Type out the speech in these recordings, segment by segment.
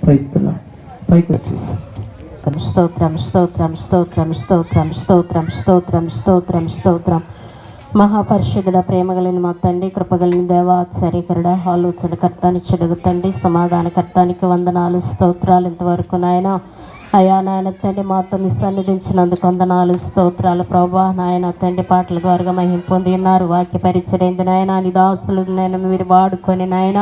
ప్రైస్తున్నాం. పైకి వచ్చేసి స్తోత్రం స్తోత్రం స్తోత్రం స్తోత్రం స్తోత్రం స్తోత్రం స్తోత్రం స్తోత్రం. మహాపరిషుద్ధుడ, ప్రేమగలిగిన మా తండ్రి, కృపగలిగిన దేవ, ఆశ్చర్యకరుడ, ఆలోచనకర్త, నిత్యుడగు తండ్రి, సమాధానకర్తానికి వందనాలు స్తోత్రాలు. ఇంతవరకు నాయన అయా నాయన తండ్రి మాతో సన్నిధించినందుకు వందనాలు స్తోత్రాలు ప్రభా. నాయన తండ్రి పాటల ద్వారా మహిమ పొంది ఉన్నారు. వాక్య పరిచయం నాయన నిదాసులు నేను మీరు వాడుకొని నాయన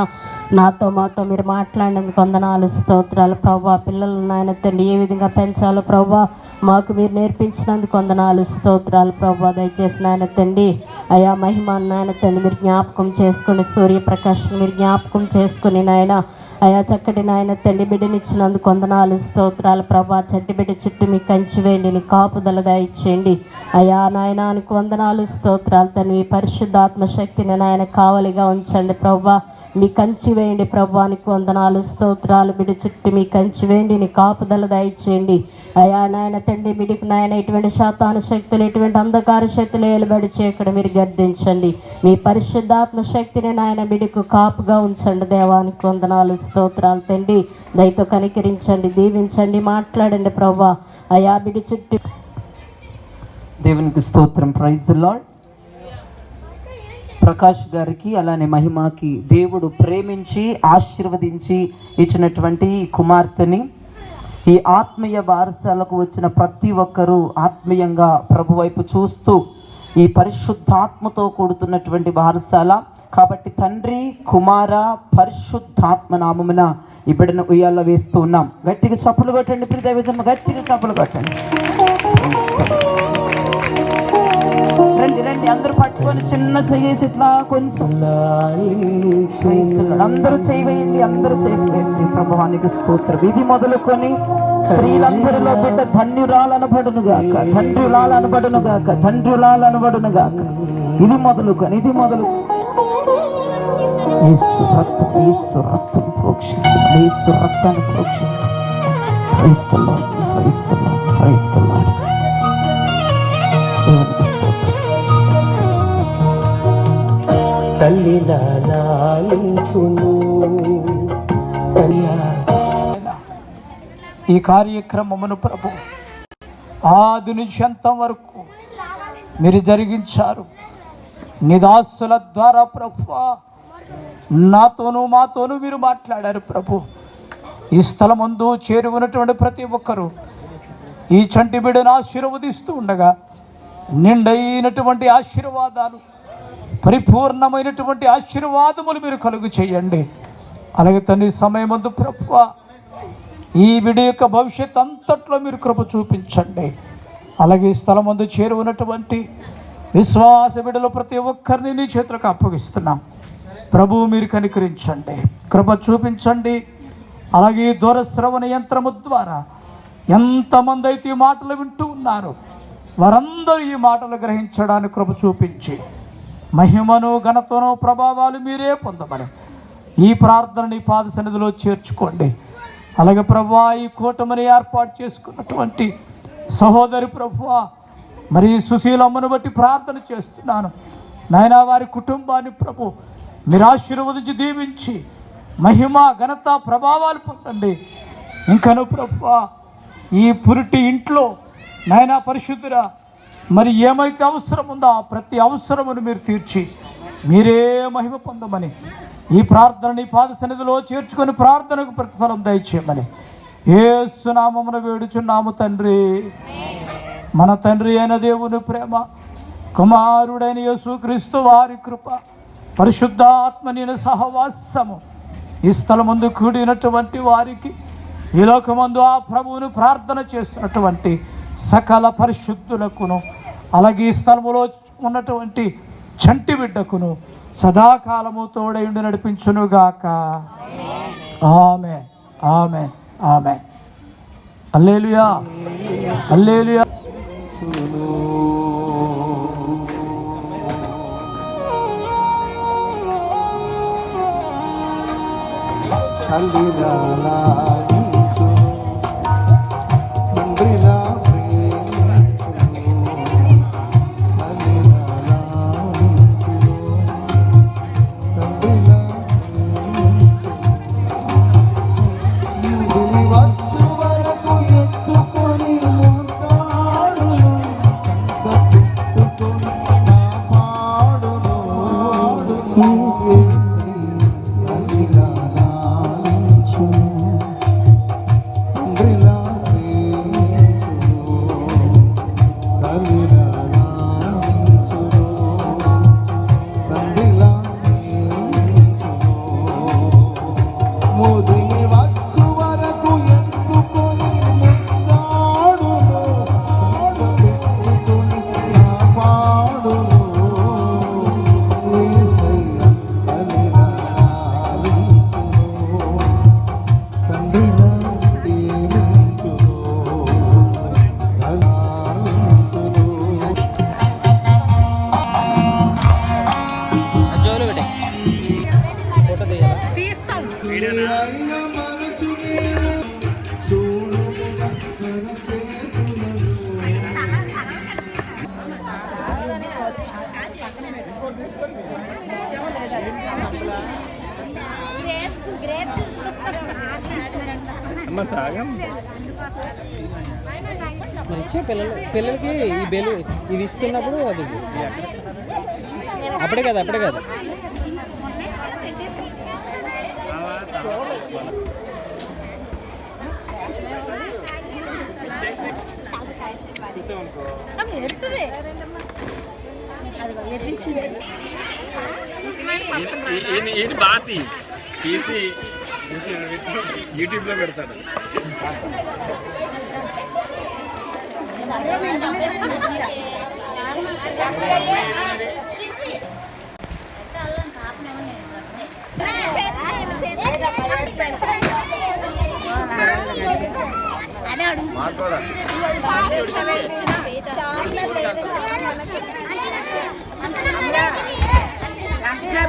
నాతో మాతో మీరు మాట్లాడినందుకు వందనాలు స్తోత్రాలు ప్రభా. పిల్లలు నాయన తండ్రి ఏ విధంగా పెంచాలో ప్రభా మాకు మీరు నేర్పించినందుకు వందనాలు స్తోత్రాలు ప్రభా. దయచేసి నాయన తండ్రి అయా మహిమ నాయన తండ్రి మీరు జ్ఞాపకం చేసుకుని, సూర్యప్రకాశం మీరు జ్ఞాపకం చేసుకుని నాయన అయా చక్కటి నాయన తండ్రి బిడ్డనిచ్చినందుకు వందనాలు స్తోత్రాలు ప్రభా. చట్టి బిడ్డ చుట్టూ మీ కంచి వేయండి, నీ కాపుదల దయచేయండి అయా నాయనానికి వందనాలు స్తోత్రాలు. తండ్రి పరిశుద్ధాత్మ శక్తిని నాయన కావలిగా ఉంచండి ప్రభా. మీ కంచి వేయండి ప్రభానికి వందనాలు స్తోత్రాలు. బిడ్డ చుట్టూ మీ కంచి వేయండి, నీ కాపుదల దయచేయండి అయా నాయన తండ్రి. బిడ్డకు నాయన ఎటువంటి శాతాను శక్తులు, ఎటువంటి అంధకార శక్తులు ఏలుబడి చేయకుండా మీరు గర్దించండి. మీ పరిశుద్ధాత్మ శక్తిని నాయన బిడ్డకు కాపుగా ఉంచండి. దేవానికి వందనాలు స్తోత్రాలు తండ్రి. దయతో కనికరించండి, దీవించండి, మాట్లాడండి ప్రభా. అయా బిడ్డ చుట్టూ దేవునికి స్తోత్రం. Praise the lord. ప్రకాష్ గారికి అలానే మహిమకి దేవుడు ప్రేమించి ఆశీర్వదించి ఇచ్చినటువంటి ఈ కుమార్తెని, ఈ ఆత్మీయ బారసాలకు వచ్చిన ప్రతి ఒక్కరూ ఆత్మీయంగా ప్రభు వైపు చూస్తూ ఈ పరిశుద్ధాత్మతో కూడుతున్నటువంటి బారసాల కాబట్టి తండ్రి కుమార పరిశుద్ధాత్మ నామమున ఈ బిడ్డను ఉయ్యాల్లో వేస్తూ ఉన్నాం. గట్టిగా చప్పులు కొట్టండి ప్రియ దైవజన్మ, గట్టిగా చప్పులు కొట్టండి. రండి రండి అందరూ పట్టుకొని చిన్న చెయ్యేసి ఇట్లా కొంచెం అందరూ చేయవేయండి, అందరూ చేయవేసి ప్రభువానికి స్తోత్రం. ఇది మొదలుకొని స్త్రీలందరిలో బిడ్డ ధన్యురాలనబడును గాక, ధన్యురాలనబడును గాక, ధన్యురాలనబడును గాక. ఇది మొదలుకొని యేసు రక్తం, యేసు రక్తం ప్రోక్షిస్తుంది, యేసు రక్తాన్ని ప్రోక్షిస్తుంది. క్రైస్తవులు క్రైస్తవులు క్రైస్తవులు దేవునికి స్తోత్రం. తల్లి లాలించును ఈ కార్యక్రమమును ప్రభు ఆది నుంచి అంతం వరకు మీరు జరిగించారు. నిదాసుల ద్వారా ప్రభు నాతోనూ మాతోనూ మీరు మాట్లాడారు ప్రభు. ఈ స్థలం ముందు చేరుకున్నటువంటి ప్రతి ఒక్కరూ ఈ చంటి బిడ్డను ఆశీర్వదిస్తూ ఉండగా నిండైనటువంటి ఆశీర్వాదాలు, పరిపూర్ణమైనటువంటి ఆశీర్వాదములు మీరు కలుగు చేయండి. అలాగే తండ్రి సమయం ముందు ప్రభువా ఈ బిడ్డ యొక్క భవిష్యత్ అంతట్లో మీరు కృప చూపించండి. అలాగే ఈ స్థలం ముందు చేరుకున్నటువంటి విశ్వాస బిడ్డలు ప్రతి ఒక్కరిని నీ చేతులకు అప్పగిస్తున్నాం ప్రభువు. మీరు కనికరించండి, కృప చూపించండి. అలాగే దూరశ్రవణ యంత్రము ద్వారా ఎంతమంది అయితే ఈ మాటలు వింటూ ఉన్నారు వారందరూ ఈ మాటలు గ్రహించడానికి కృప చూపించి మహిమను ఘనతను ప్రభావాలు మీరే పొందమని ఈ ప్రార్థనని పాద సన్నిధిలో చేర్చుకోండి. అలాగే ప్రభువా ఈ కూటమిని ఏర్పాటు చేసుకున్నటువంటి సహోదరి ప్రభువా మరి సుశీలమ్మను బట్టి ప్రార్థన చేస్తున్నాను నాయన. వారి కుటుంబాన్ని ప్రభు మీరు ఆశీర్వదించి దీవించి మహిమ ఘనత ప్రభావాలు పొందండి. ఇంకను ప్రభువా ఈ పురిటి ఇంట్లో నాయన పరిశుద్ధురా మరి ఏమైతే అవసరం ఉందో ఆ ప్రతి అవసరమును మీరు తీర్చి మీరే మహిమ పొందమని ఈ ప్రార్థనని పాద సన్నిధిలో చేర్చుకొని ప్రార్థనకు ప్రతిఫలం దయచేయమని యేసు నామమున వేడుచున్నాము తండ్రి. మన తండ్రి అయిన దేవుని ప్రేమ, కుమారుడైన యేసుక్రీస్తు వారి కృప, పరిశుద్ధాత్మని సహవాసము ఈ స్థలం ముందు కూడినటువంటి వారికి, ఈ లోకమందు ఆ ప్రభువును ప్రార్థన చేస్తున్నటువంటి సకల పరిశుద్ధులకును, అలాగే ఈ స్థలములో ఉన్నటువంటి చంటి బిడ్డకును సదాకాలము తోడయుండి నడిపించునుగాక. ఆమేన్ ఆమేన్ ఆమేన్. హల్లెలూయా హల్లెలూయా. మరి ఇచ్చే పిల్లలకి ఈ బెలు ఇవి ఇస్తున్నప్పుడు అది అప్పుడే కదా ఇది బాతి తీసి యూట్యూబ్లో పెడతాడు.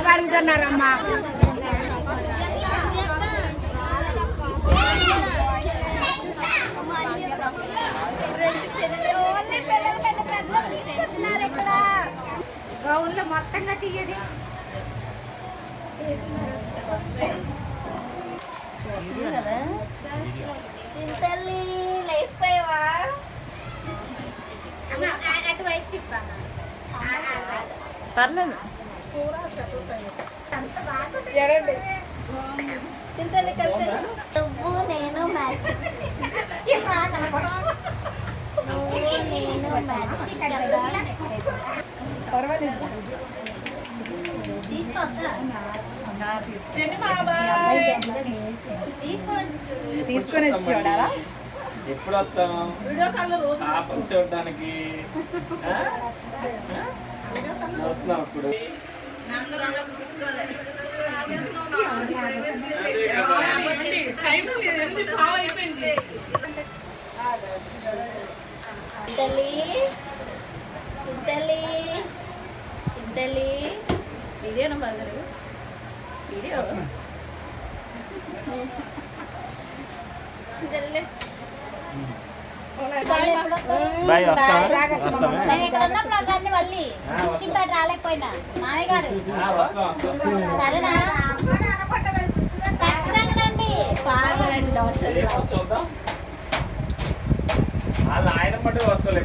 అడుగుతున్నారమ్మా గౌన్లో మొత్తంగా తీయది చింతల్లి లేచిపోయావా అటువైపు తిప్పా పర్లేదు చింతల్లి నువ్వు నేను మ్యాచ్ నేను మ్యాచ్ పర్వాలేదు తీసుకొని వచ్చి చూడాలా ఎప్పుడు వస్తాం పాపం చూడడానికి? వస్తున్నాం అప్పుడు. చింతల్లి చింతల్లి వీడియో నెంబర్ వీడియో బాయ్ వస్తామే. మళ్ళీ రాలేకపోయినా మామయ్య గారు సరేనా ఖచ్చితంగా రండి. చూద్దాం. వాళ్ళు ఆయన మటుకు వస్తారు.